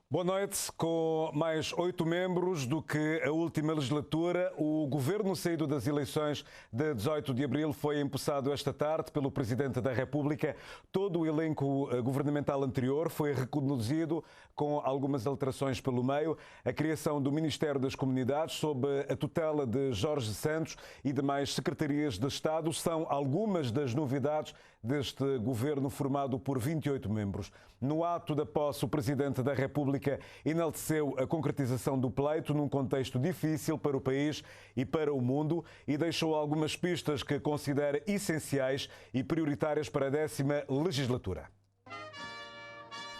Boa noite. Com mais 8 membros do que a última legislatura, o governo saído das eleições de 18 de abril foi empossado esta tarde pelo Presidente da República. Todo o elenco governamental anterior foi reconduzido com algumas alterações pelo meio. A criação do Ministério das Comunidades, sob a tutela de Jorge Santos, e demais secretarias de Estado são algumas das novidades deste governo formado por 28 membros. No ato da posse, o Presidente da República enalteceu a concretização do pleito num contexto difícil para o país e para o mundo e deixou algumas pistas que considera essenciais e prioritárias para a 10ª legislatura.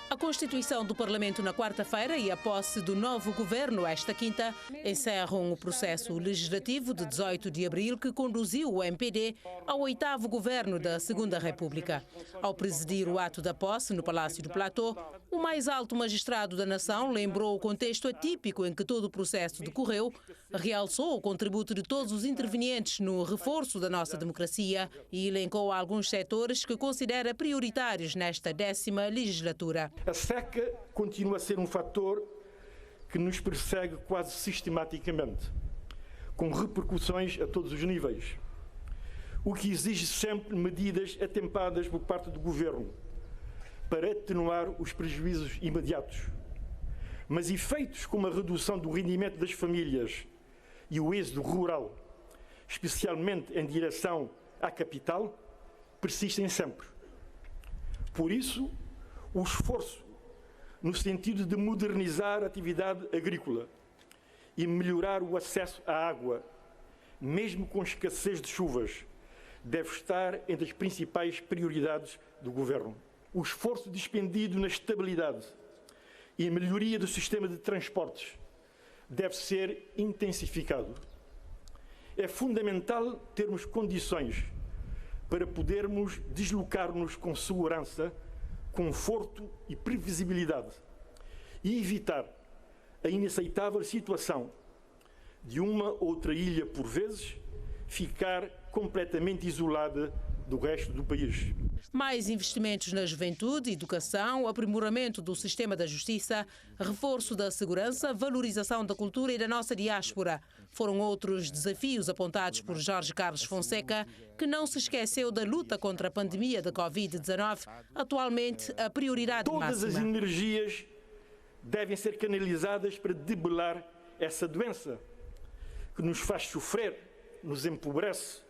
A constituição do Parlamento na quarta-feira e a posse do novo governo esta quinta encerram o processo legislativo de 18 de abril que conduziu o MPD ao 8º governo da Segunda República. Ao presidir o ato da posse no Palácio do Platô, o mais alto magistrado da nação lembrou o contexto atípico em que todo o processo decorreu, realçou o contributo de todos os intervenientes no reforço da nossa democracia e elencou alguns setores que considera prioritários nesta 10ª legislatura. A seca continua a ser um fator que nos persegue quase sistematicamente, com repercussões a todos os níveis, o que exige sempre medidas atempadas por parte do Governo para atenuar os prejuízos imediatos. Mas efeitos como a redução do rendimento das famílias e o êxodo rural, especialmente em direção à capital, persistem sempre. Por isso, o esforço no sentido de modernizar a atividade agrícola e melhorar o acesso à água, mesmo com escassez de chuvas, deve estar entre as principais prioridades do Governo. O esforço despendido na estabilidade e melhoria do sistema de transportes deve ser intensificado. É fundamental termos condições para podermos deslocar-nos com segurança, conforto e previsibilidade e evitar a inaceitável situação de uma outra ilha, por vezes, ficar completamente isolada do resto do país. Mais investimentos na juventude, educação, aprimoramento do sistema da justiça, reforço da segurança, valorização da cultura e da nossa diáspora. Foram outros desafios apontados por Jorge Carlos Fonseca, que não se esqueceu da luta contra a pandemia da Covid-19, atualmente a prioridade máxima. Todas as energias devem ser canalizadas para debelar essa doença que nos faz sofrer, nos empobrece,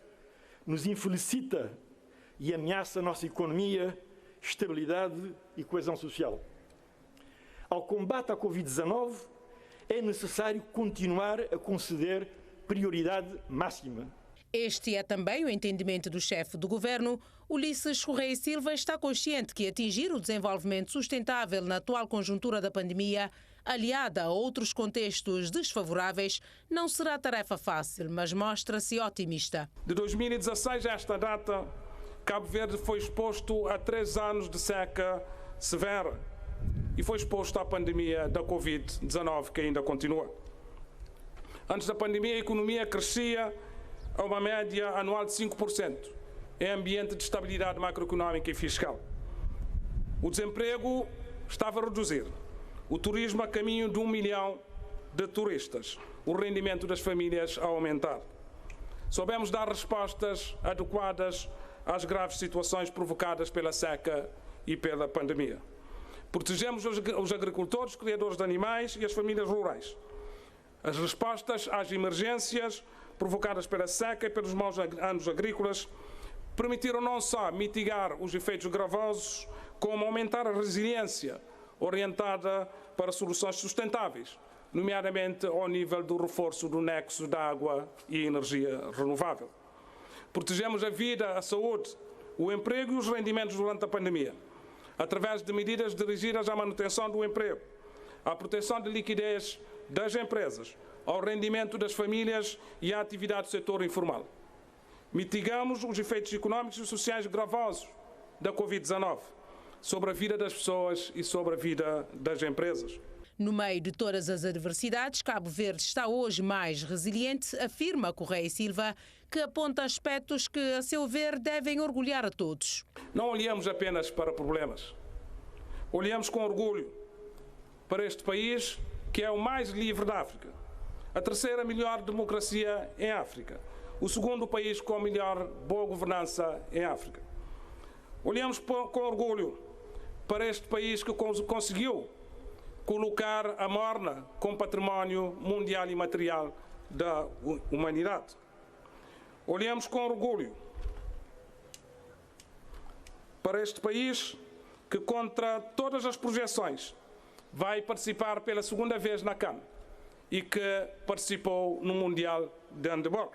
nos infelicita e ameaça a nossa economia, estabilidade e coesão social. Ao combate à Covid-19, é necessário continuar a conceder prioridade máxima. Este é também o entendimento do chefe do governo. Ulisses Correia Silva está consciente que atingir o desenvolvimento sustentável na atual conjuntura da pandemia, aliada a outros contextos desfavoráveis, não será tarefa fácil, mas mostra-se otimista. De 2016 a esta data, Cabo Verde foi exposto a 3 anos de seca severa e foi exposto à pandemia da Covid-19, que ainda continua. Antes da pandemia, a economia crescia a uma média anual de 5%, em ambiente de estabilidade macroeconómica e fiscal. O desemprego estava a reduzir, o turismo a caminho de 1 milhão de turistas, o rendimento das famílias a aumentar. Soubemos dar respostas adequadas às graves situações provocadas pela seca e pela pandemia. Protegemos os agricultores, criadores de animais e as famílias rurais. As respostas às emergências provocadas pela seca e pelos maus anos agrícolas permitiram não só mitigar os efeitos gravosos, como aumentar a resiliência orientada para soluções sustentáveis, nomeadamente ao nível do reforço do nexo da água e energia renovável. Protegemos a vida, a saúde, o emprego e os rendimentos durante a pandemia, através de medidas dirigidas à manutenção do emprego, à proteção de liquidez das empresas, ao rendimento das famílias e à atividade do setor informal. Mitigamos os efeitos económicos e sociais gravosos da Covid-19 sobre a vida das pessoas e sobre a vida das empresas. No meio de todas as adversidades, Cabo Verde está hoje mais resiliente, afirma Correia Silva, que aponta aspectos que, a seu ver, devem orgulhar a todos. Não olhamos apenas para problemas. Olhamos com orgulho para este país, que é o mais livre da África, a terceira melhor democracia em África, o segundo país com a melhor boa governança em África. Olhamos com orgulho para este país que conseguiu colocar a Morna como património mundial imaterial da humanidade. Olhamos com orgulho para este país que, contra todas as projeções, vai participar pela segunda vez na CAN e que participou no Mundial de Handebol.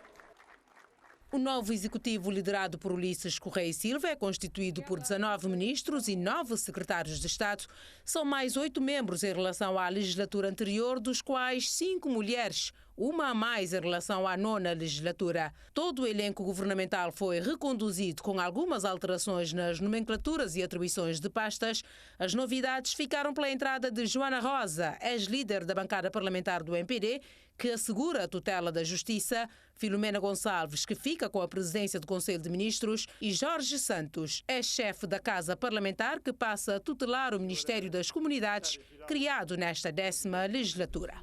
O novo executivo, liderado por Ulisses Correia Silva, é constituído por 19 ministros e 9 secretários de Estado. São mais 8 membros em relação à legislatura anterior, dos quais 5 mulheres, uma a mais em relação à 9ª legislatura. Todo o elenco governamental foi reconduzido com algumas alterações nas nomenclaturas e atribuições de pastas. As novidades ficaram pela entrada de Joana Rosa, ex-líder da bancada parlamentar do MPD, que assegura a tutela da Justiça, Filomena Gonçalves, que fica com a presidência do Conselho de Ministros, e Jorge Santos, ex-chefe da Casa Parlamentar, que passa a tutelar o Ministério das Comunidades, criado nesta 10ª legislatura.